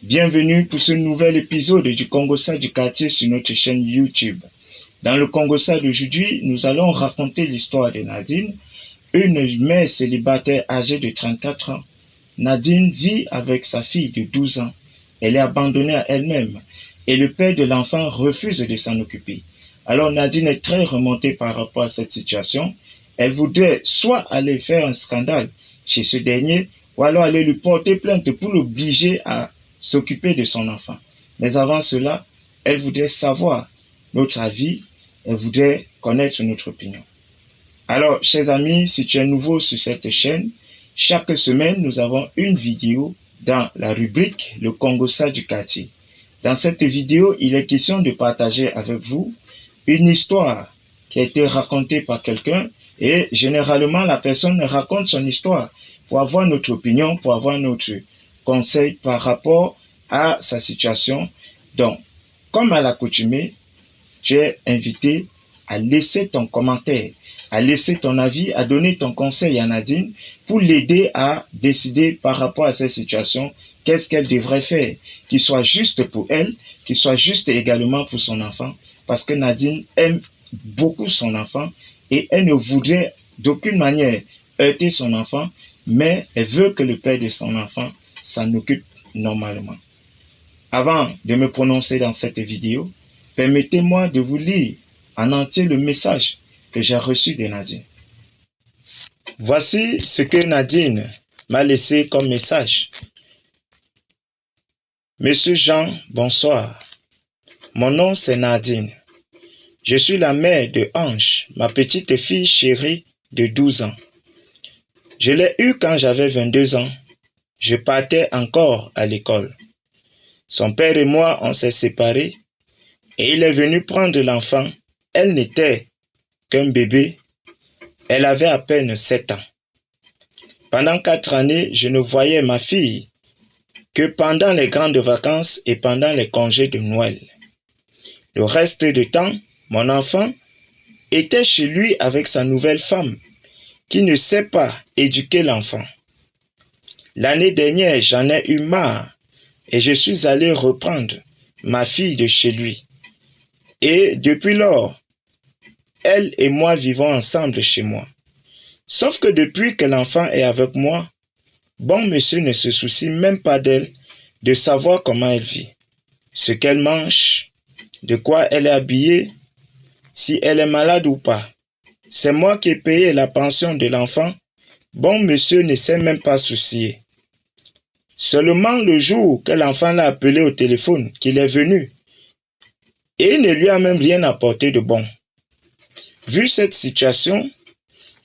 Bienvenue pour ce nouvel épisode du Congossa du quartier sur notre chaîne YouTube. Dans le Congossa d'aujourd'hui, nous allons raconter l'histoire de Nadine, une mère célibataire âgée de 34 ans. Nadine vit avec sa fille de 12 ans. Elle est abandonnée à elle-même et le père de l'enfant refuse de s'en occuper. Alors Nadine est très remontée par rapport à cette situation. Elle voudrait soit aller faire un scandale chez ce dernier ou alors aller lui porter plainte pour l'obliger à s'occuper de son enfant. Mais avant cela, elle voudrait savoir notre avis, elle voudrait connaître notre opinion. Alors, chers amis, si tu es nouveau sur cette chaîne, chaque semaine, nous avons une vidéo dans la rubrique Le Congossa du quartier. Dans cette vidéo, il est question de partager avec vous une histoire qui a été racontée par quelqu'un et généralement, la personne raconte son histoire pour avoir notre opinion, pour avoir notre conseil par rapport à sa situation. Donc, comme à l'accoutumée, tu es invité à laisser ton commentaire, à laisser ton avis, à donner ton conseil à Nadine pour l'aider à décider par rapport à cette situation, qu'est-ce qu'elle devrait faire, qui soit juste pour elle, qui soit juste également pour son enfant, parce que Nadine aime beaucoup son enfant et elle ne voudrait d'aucune manière heurter son enfant, mais elle veut que le père de son enfant s'en occupe normalement. Avant de me prononcer dans cette vidéo, permettez-moi de vous lire en entier le message que j'ai reçu de Nadine. Voici ce que Nadine m'a laissé comme message. Monsieur Jean, bonsoir. Mon nom c'est Nadine. Je suis la mère de Ange, ma petite fille chérie de 12 ans. Je l'ai eue quand j'avais 22 ans. Je partais encore à l'école. Son père et moi, on s'est séparés et il est venu prendre l'enfant. Elle n'était qu'un bébé. Elle avait à peine 7 ans. Pendant 4 années, je ne voyais ma fille que pendant les grandes vacances et pendant les congés de Noël. Le reste du temps, mon enfant était chez lui avec sa nouvelle femme qui ne sait pas éduquer l'enfant. L'année dernière, j'en ai eu marre et je suis allé reprendre ma fille de chez lui. Et depuis lors, elle et moi vivons ensemble chez moi. Sauf que depuis que l'enfant est avec moi, bon monsieur ne se soucie même pas d'elle, de savoir comment elle vit, ce qu'elle mange, de quoi elle est habillée, si elle est malade ou pas. C'est moi qui ai payé la pension de l'enfant. Bon monsieur ne s'est même pas soucié. Seulement le jour que l'enfant l'a appelé au téléphone, qu'il est venu, et il ne lui a même rien apporté de bon. Vu cette situation,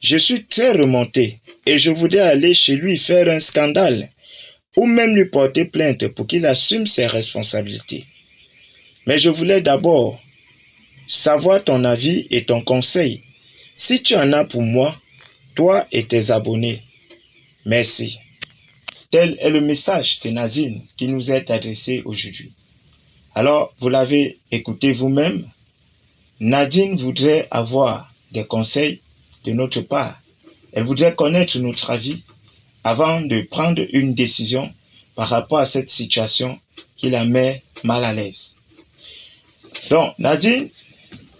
je suis très remonté et je voudrais aller chez lui faire un scandale ou même lui porter plainte pour qu'il assume ses responsabilités. Mais je voulais d'abord savoir ton avis et ton conseil, si tu en as pour moi, toi et tes abonnés. Merci. Tel est le message de Nadine qui nous est adressé aujourd'hui. Alors, vous l'avez écouté vous-même. Nadine voudrait avoir des conseils de notre part. Elle voudrait connaître notre avis avant de prendre une décision par rapport à cette situation qui la met mal à l'aise. Donc, Nadine,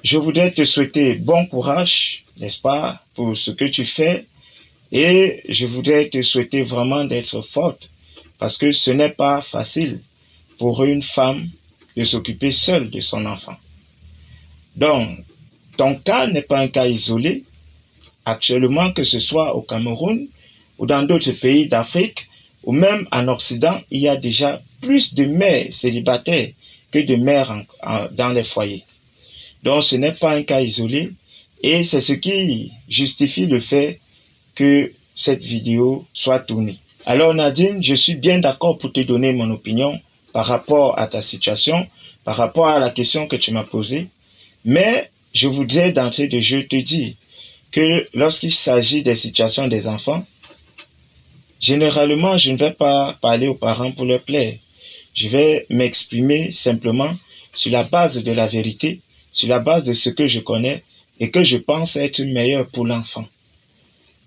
je voudrais te souhaiter bon courage, n'est-ce pas, pour ce que tu fais. Et je voudrais te souhaiter vraiment d'être forte parce que ce n'est pas facile pour une femme de s'occuper seule de son enfant. Donc, ton cas n'est pas un cas isolé. Actuellement, que ce soit au Cameroun ou dans d'autres pays d'Afrique ou même en Occident, il y a déjà plus de mères célibataires que de mères dans les foyers. Donc, ce n'est pas un cas isolé et c'est ce qui justifie le fait que cette vidéo soit tournée. Alors Nadine, je suis bien d'accord pour te donner mon opinion par rapport à ta situation, par rapport à la question que tu m'as posée, mais je voudrais d'entrée de jeu te dire que lorsqu'il s'agit des situations des enfants, généralement, je ne vais pas parler aux parents pour leur plaire. Je vais m'exprimer simplement sur la base de la vérité, sur la base de ce que je connais et que je pense être meilleur pour l'enfant.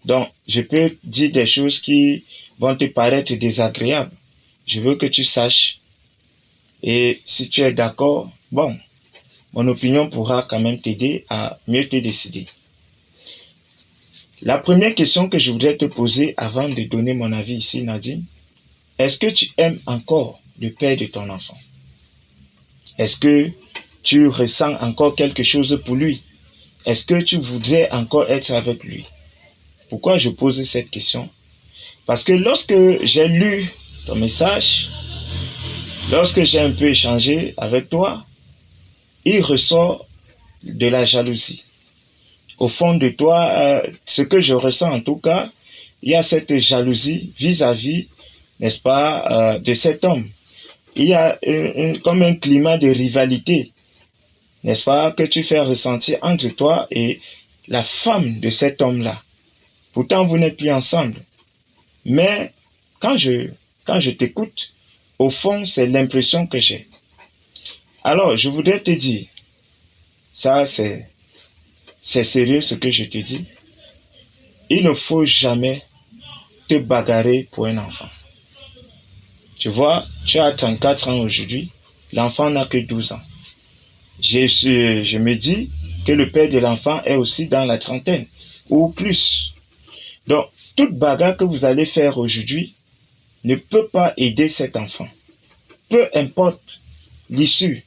Donc, je peux dire des choses qui vont te paraître désagréables. Je veux que tu saches Et si tu es d'accord, bon, mon opinion pourra quand même t'aider à mieux te décider. La première question que je voudrais te poser avant de donner mon avis ici, Nadine, est-ce que tu aimes encore le père de ton enfant? Est-ce que tu ressens encore quelque chose pour lui? Est-ce que tu voudrais encore être avec lui? Pourquoi je pose cette question? Parce que lorsque j'ai lu ton message, lorsque j'ai un peu échangé avec toi, il ressort de la jalousie. Au fond de toi, ce que je ressens en tout cas, il y a cette jalousie vis-à-vis, n'est-ce pas, de cet homme. Il y a comme un climat de rivalité, n'est-ce pas, que tu fais ressentir entre toi et la femme de cet homme-là. Pourtant, vous n'êtes plus ensemble. Mais quand je t'écoute, au fond, c'est l'impression que j'ai. Alors, je voudrais te dire, ça c'est sérieux ce que je te dis. Il ne faut jamais te bagarrer pour un enfant. Tu vois, tu as 34 ans aujourd'hui, l'enfant n'a que 12 ans. Je me dis que le père de l'enfant est aussi dans la trentaine ou plus. Donc, toute bagarre que vous allez faire aujourd'hui ne peut pas aider cet enfant. Peu importe l'issue.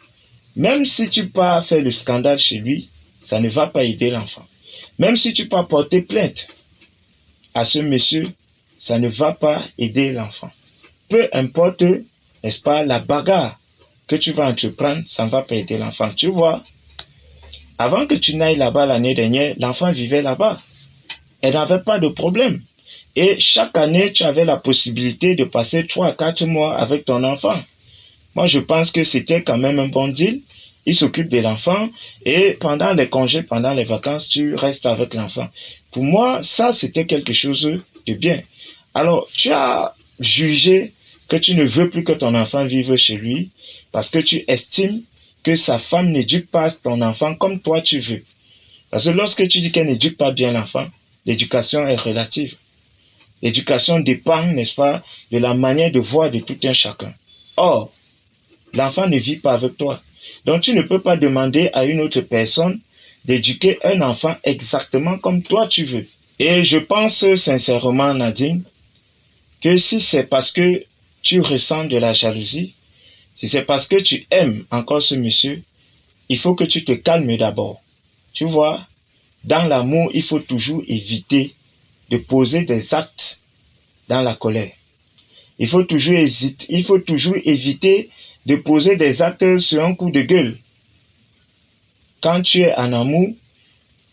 Même si tu pars faire le scandale chez lui, ça ne va pas aider l'enfant. Même si tu pars porter plainte à ce monsieur, ça ne va pas aider l'enfant. Peu importe, n'est-ce pas, la bagarre que tu vas entreprendre, ça ne va pas aider l'enfant. Tu vois, avant que tu n'ailles là-bas l'année dernière, l'enfant vivait là-bas. Elle n'avait pas de problème. Et chaque année, tu avais la possibilité de passer 3 à 4 mois avec ton enfant. Moi, je pense que c'était quand même un bon deal. Il s'occupe de l'enfant et pendant les congés, pendant les vacances, tu restes avec l'enfant. Pour moi, ça, c'était quelque chose de bien. Alors, tu as jugé que tu ne veux plus que ton enfant vive chez lui parce que tu estimes que sa femme n'éduque pas ton enfant comme toi tu veux. Parce que lorsque tu dis qu'elle n'éduque pas bien l'enfant, l'éducation est relative. L'éducation dépend, n'est-ce pas, de la manière de voir de tout un chacun. Or, l'enfant ne vit pas avec toi. Donc, tu ne peux pas demander à une autre personne d'éduquer un enfant exactement comme toi tu veux. Et je pense sincèrement, Nadine, que si c'est parce que tu ressens de la jalousie, si c'est parce que tu aimes encore ce monsieur, il faut que tu te calmes d'abord. Tu vois, dans l'amour, il faut toujours éviter de poser des actes dans la colère. Il faut toujours éviter de poser des actes sur un coup de gueule. Quand tu es en amour,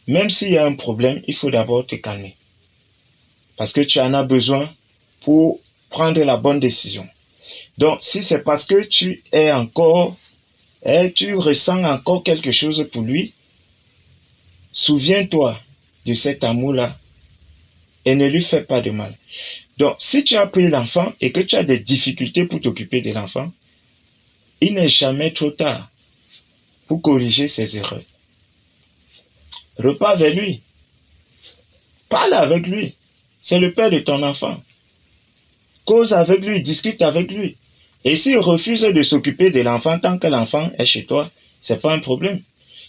même s'il y a un problème, il faut d'abord te calmer. Parce que tu en as besoin pour prendre la bonne décision. Donc, si c'est parce que tu ressens encore quelque chose pour lui, souviens-toi de cet amour-là et ne lui fais pas de mal. Donc, si tu as pris l'enfant et que tu as des difficultés pour t'occuper de l'enfant, il n'est jamais trop tard pour corriger ses erreurs. Repars vers lui. Parle avec lui. C'est le père de ton enfant. Cause avec lui, discute avec lui. Et s'il refuse de s'occuper de l'enfant tant que l'enfant est chez toi, c'est pas un problème.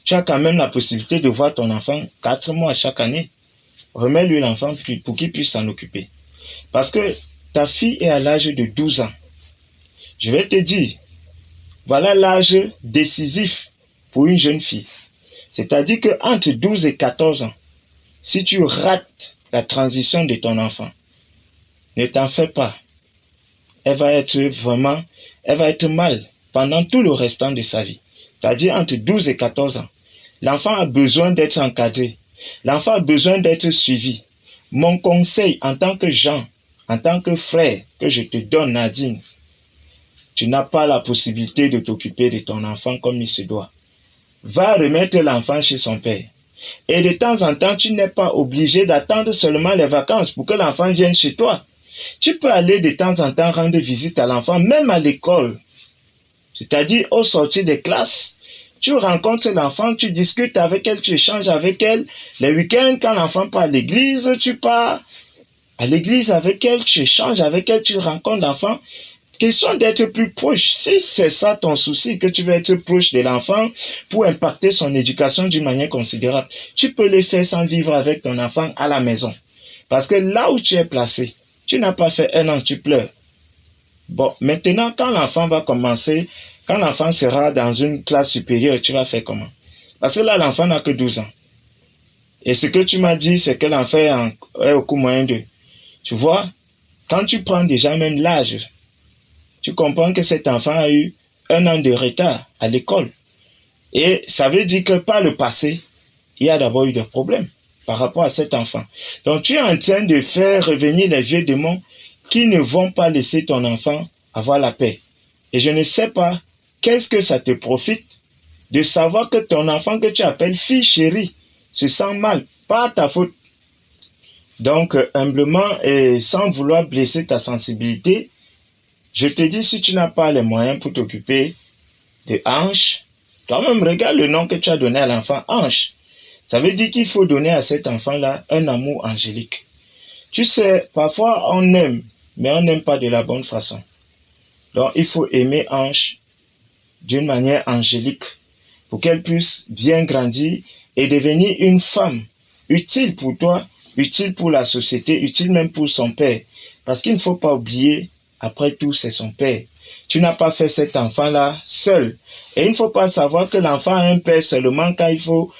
Tu as quand même la possibilité de voir ton enfant 4 mois chaque année. Remets-lui l'enfant pour qu'il puisse s'en occuper. Parce que ta fille est à l'âge de 12 ans. Je vais te dire, voilà l'âge décisif pour une jeune fille. C'est-à-dire qu'entre 12 et 14 ans, si tu rates la transition de ton enfant, ne t'en fais pas. Elle va être mal pendant tout le restant de sa vie. C'est-à-dire entre 12 et 14 ans. L'enfant a besoin d'être encadré. L'enfant a besoin d'être suivi. Mon conseil en tant que Jean, en tant que frère que je te donne, Nadine, tu n'as pas la possibilité de t'occuper de ton enfant comme il se doit. Va remettre l'enfant chez son père. Et de temps en temps, tu n'es pas obligé d'attendre seulement les vacances pour que l'enfant vienne chez toi. Tu peux aller de temps en temps rendre visite à l'enfant, même à l'école. C'est-à-dire au sortir des classes, tu rencontres l'enfant, tu discutes avec elle, tu échanges avec elle. Les week-ends, quand l'enfant part à l'église, tu pars à l'église avec elle, tu échanges avec elle, tu rencontres l'enfant. Question d'être plus proche. Si c'est ça ton souci, que tu veux être proche de l'enfant pour impacter son éducation d'une manière considérable, tu peux le faire sans vivre avec ton enfant à la maison. Parce que là où tu es placé, tu n'as pas fait 1 an, tu pleures. Bon, maintenant, quand l'enfant va commencer, quand l'enfant sera dans une classe supérieure, tu vas faire comment? Parce que là, l'enfant n'a que 12 ans. Et ce que tu m'as dit, c'est que l'enfant est au cours moyen de... Tu vois, quand tu prends déjà même l'âge, tu comprends que cet enfant a eu 1 an de retard à l'école. Et ça veut dire que par le passé, il y a d'abord eu des problèmes par rapport à cet enfant. Donc tu es en train de faire revenir les vieux démons qui ne vont pas laisser ton enfant avoir la paix. Et je ne sais pas, qu'est-ce que ça te profite de savoir que ton enfant que tu appelles fille chérie se sent mal, pas ta faute. Donc, humblement et sans vouloir blesser ta sensibilité, je te dis, si tu n'as pas les moyens pour t'occuper de Ange, toi-même regarde le nom que tu as donné à l'enfant, Ange. Ça veut dire qu'il faut donner à cet enfant-là un amour angélique. Tu sais, parfois on aime, mais on n'aime pas de la bonne façon. Donc, il faut aimer Ange d'une manière angélique pour qu'elle puisse bien grandir et devenir une femme utile pour toi, utile pour la société, utile même pour son père. Parce qu'il ne faut pas oublier, après tout, c'est son père. Tu n'as pas fait cet enfant-là seul. Et il ne faut pas savoir que l'enfant a un père seulement quand il faut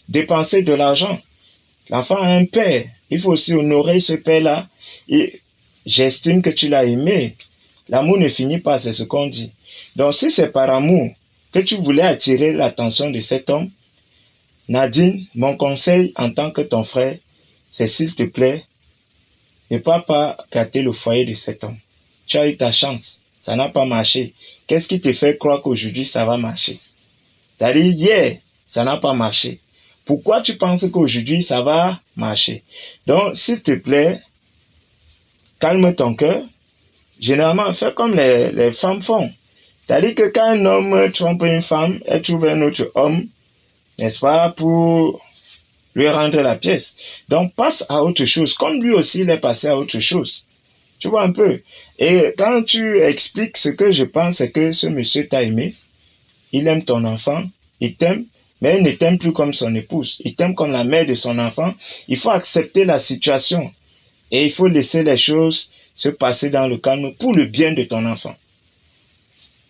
dépenser de l'argent. L'enfant a un père. Il faut aussi honorer ce père-là. Et j'estime que tu l'as aimé. L'amour ne finit pas, c'est ce qu'on dit. Donc si c'est par amour que tu voulais attirer l'attention de cet homme, Nadine, mon conseil en tant que ton frère, c'est s'il te plaît, ne pas gâter le foyer de cet homme. Tu as eu ta chance, ça n'a pas marché. Qu'est-ce qui te fait croire qu'aujourd'hui ça va marcher? C'est-à-dire hier, ça n'a pas marché. Pourquoi tu penses qu'aujourd'hui ça va marcher? Donc, s'il te plaît, calme ton cœur. Généralement, fais comme les femmes font. C'est-à-dire que quand un homme trompe une femme, elle trouve un autre homme, n'est-ce pas, pour lui rendre la pièce. Donc, passe à autre chose. Comme lui aussi, il est passé à autre chose. Tu vois un peu. Et quand tu expliques ce que je pense, c'est que ce monsieur t'a aimé. Il aime ton enfant. Il t'aime. Mais il ne t'aime plus comme son épouse. Il t'aime comme la mère de son enfant. Il faut accepter la situation. Et il faut laisser les choses se passer dans le calme pour le bien de ton enfant.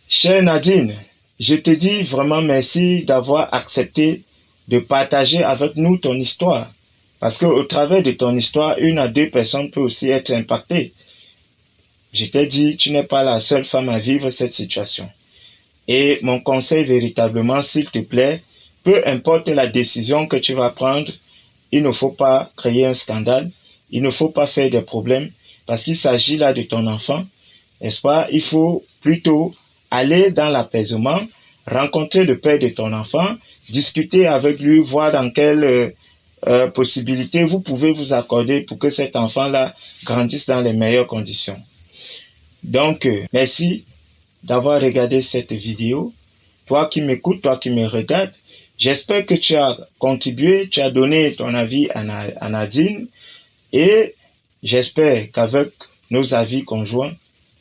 Chère Nadine, je te dis vraiment merci d'avoir accepté de partager avec nous ton histoire. Parce qu'au travers de ton histoire, 1 à 2 personnes peuvent aussi être impactées. Je t'ai dit, tu n'es pas la seule femme à vivre cette situation. Et mon conseil véritablement, s'il te plaît, peu importe la décision que tu vas prendre, il ne faut pas créer un scandale, il ne faut pas faire des problèmes, parce qu'il s'agit là de ton enfant, n'est-ce pas? Il faut plutôt aller dans l'apaisement, rencontrer le père de ton enfant, discuter avec lui, voir dans quelle possibilité vous pouvez vous accorder pour que cet enfant-là grandisse dans les meilleures conditions. Donc, merci d'avoir regardé cette vidéo. Toi qui m'écoutes, toi qui me regardes, j'espère que tu as contribué, tu as donné ton avis à Nadine et j'espère qu'avec nos avis conjoints,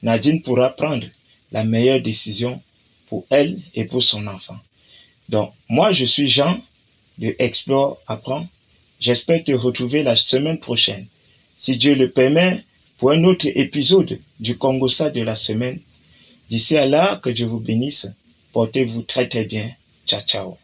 Nadine pourra prendre la meilleure décision pour elle et pour son enfant. Donc, moi, je suis Jean de Explore Apprend. J'espère te retrouver la semaine prochaine, si Dieu le permet, pour un autre épisode du Congossa de la semaine. D'ici à là, que Dieu vous bénisse. Portez-vous très très bien. Ciao, ciao.